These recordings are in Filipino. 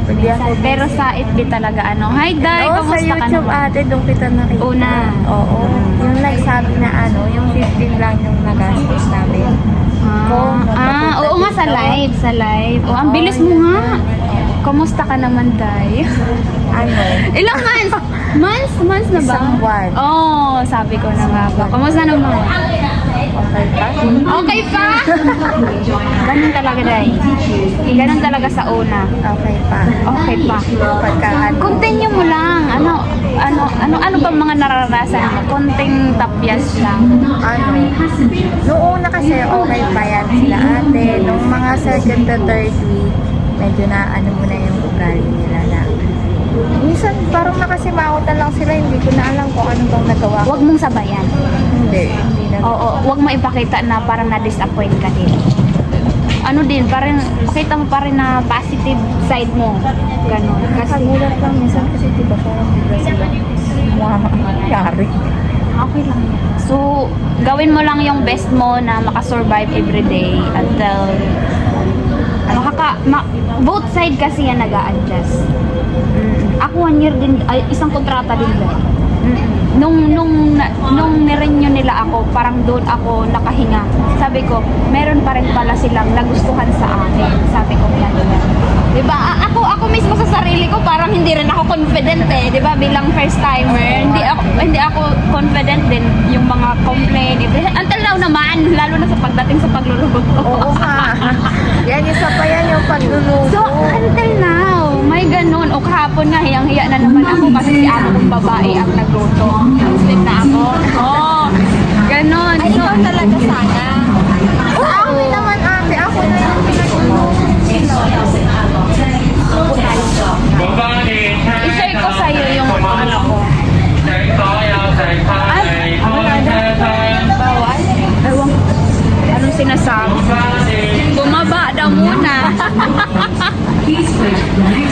Hindi ako Pero sa FB talaga ano. Hi, Day! Oo, sa Kamusta ka YouTube naman? ate, doon kita nakita. Una. Oo. Yung nagsabi na ano, yung 15 lang yung nagastos namin. Oo nga, sa live. Sa live. Oh, ang bilis mo nga. Kamusta ka naman, Day? Ano? Ilang months? Months na ba? Isang buwan. Oo, sabi ko na nga ba. Kamusta naman? Okay pa? Okay pa? Ganun talaga, Day. Ganun talaga sa una. Okay pa. Okay pa. Pagka ano. Continue mo lang. Ano bang mga nararasan mo? Konting tapyas lang. Ano? Noong una kasi okay pa yan sila ate. Nung mga second to third week, medyo na ano mo na yung ugali nila na. Minsan parang nakasimangutan lang sila, hindi ko na alam kung ano bang nagawa ko. Huwag mong sabayan. Hindi na. Oo, huwag mo ipakita na parang na-disappoint ka din. Ano din, parang pakita mo pa rin na positive side mo. Ganun. Kasi, Nakagulat lang minsan kasi diba parang bigla sila nangyari. okay lang yan. So, gawin mo lang yung best mo na makasurvive everyday until both side kasi yan nag-a-adjust. Ako 1 year din, ay, isang kontrata din ba? Nung nirenew nila ako, parang doon ako nakahinga. Sabi ko, meron pa rin pala silang nagustuhan sa akin. Sabi ko, yan. Diba? Ako mismo sa sarili ko, parang hindi rin ako confident eh. Diba? Bilang first timer, hindi ako confident din yung mga complaint. Until now naman, lalo na sa pagdating sa pagluluto. Oo nga. Yan, isa pa yan yung pagluluto. So, until now, may ganun. O kahapon nga, hiyang-hiya na naman ako kasi si amo kong babae ang nagluto. Sleep na ako. Oh, ganun. Ay, ikaw talaga sana. Sa amin naman ate, ako na yung pinagluluto. I-share ko sa'yo yung ano ko. Bawal? Ewan ko. Anong sinasabi? Bumaba daw muna.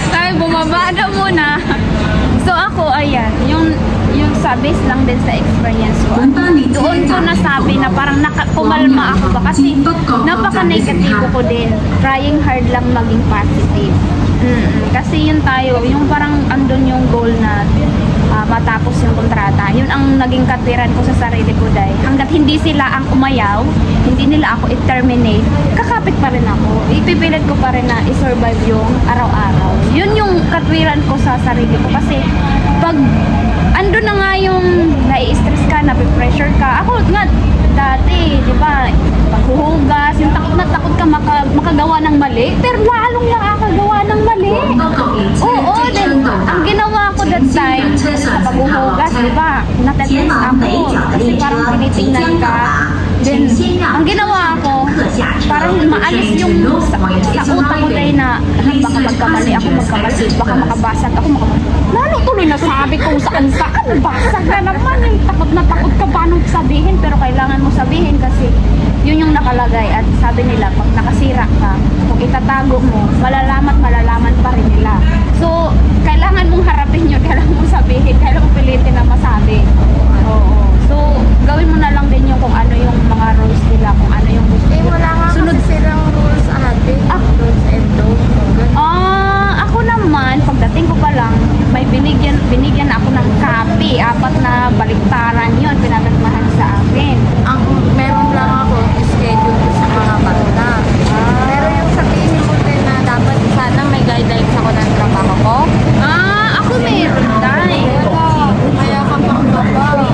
Sabi, bumaba daw muna. So ako, ayan, yung sa base lang din sa experience ko. Doon ko nasabi na parang pumalma ako ba kasi napaka-negatibo ko din. Trying hard lang maging positive. Kasi yun tayo, yung parang andun yung goal na matapos yung kontrata. Yun ang naging katwiran ko sa sarili ko dahil hanggat hindi sila ang umayaw, hindi nila ako i-terminate, kakapit pa rin ako. Ipipilit ko pa rin na i-survive yung araw-araw. Yun yung katwiran ko sa sarili ko kasi pag andun na nga yung nai-stress ka, napipressure ka. Ako nga, dati, di ba, paghuhugas, yung takot ka makagawa ng mali, pero lalong nakakagawa ng mali. Oo, then, ang ginawa ko that time, sa paghuhugas, di ba, natetest ako, kasi parang tinitingnan ka. Then, ang ginawa ko, parang maalis yung sa utak ko dahil na, baka magkamali ako, baka makabasag ako, lalo tuloy na sabi kung saan, basag na naman, yung takot na takot ka paano sabihin, pero kailangan mo sabihin kasi yun yung nakalagay at sabi nila, pag nakasira ka, kung itatago mo, malalaman pa rin nila. So, kailangan mong harapin yun, kailangan mong sabihin, kailangan mong pilitin na masabi. Oo. So, gawin mo na lang din yung kung ano yung mga rules nila, kung ano yung gusto Eh, wala nga Sunod. kasi silang rules ate. Rules and laws. Ako naman, pagdating ko pa lang, may binigyan ako ng copy, 4 na baliktaran yun, pinagagmahan sa akin. Ang meron lang ako schedule sa mga bata. Pero yung sabihin mo din na dapat sana may guidelines ako ng trabaho ko. Ako meron, dahil. Kaya ka pang baba.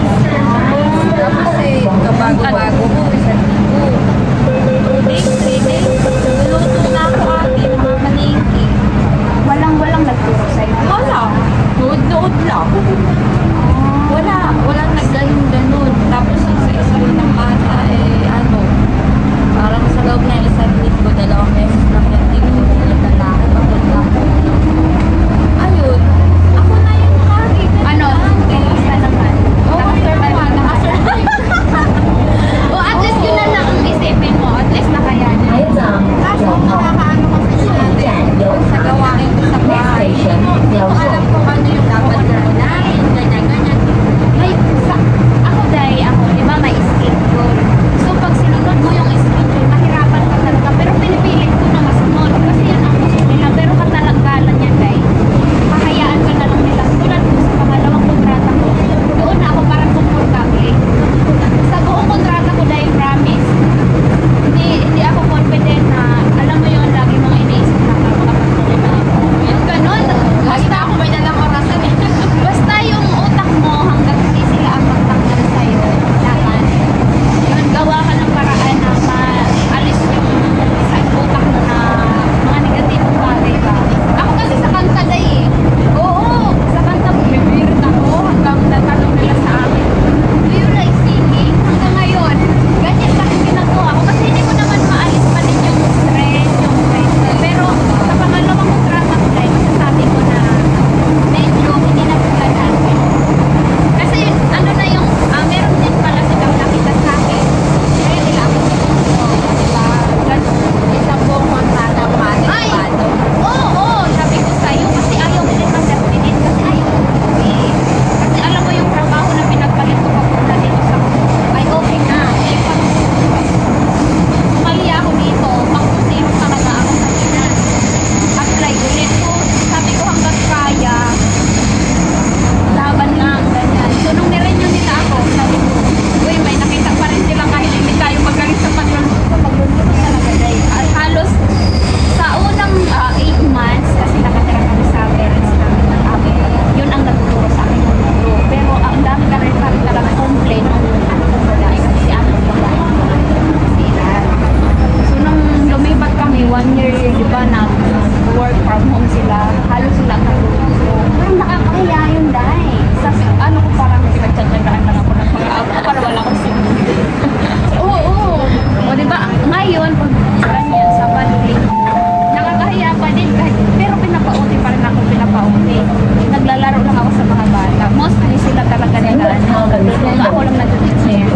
ako lang nag-declare.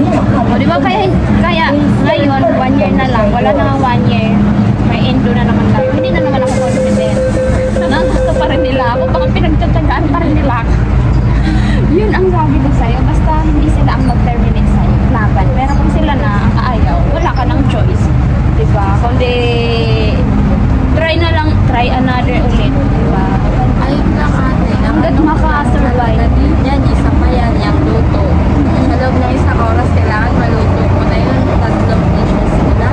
O, di ba kaya ngayon, 1 year na lang, wala na nga 1 year, may endo na naman lang. Hindi na naman ako confident. Gusto pa rin nila ako, baka pinagtsatsagaan pa rin nila ako. Yun ang sabi ko sa'yo, basta hindi sila ang mag-terminate sa'yo, laban. Pero kung sila na ang ayaw, wala ka ng choice. Diba? Kundi, try another ulit. Diba? Ayun lang ate. Hanggat makasurvive. Yan, isa pa yan, yung luto. Sa loob ng isang oras, kailangan maluto ko na yun. 3 dishes sila.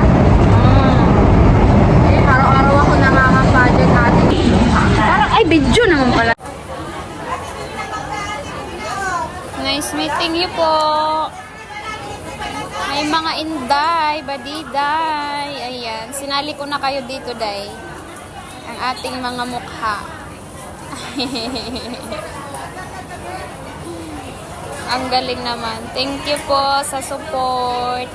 Eh, araw-araw ako nakaka-budget ate. Parang, ay, video naman pala. Nice meeting you po. May mga inday, badiday. Ayan, sinali ko na kayo dito, day. Ang ating mga mukha. Ang galing naman. Thank you po sa support.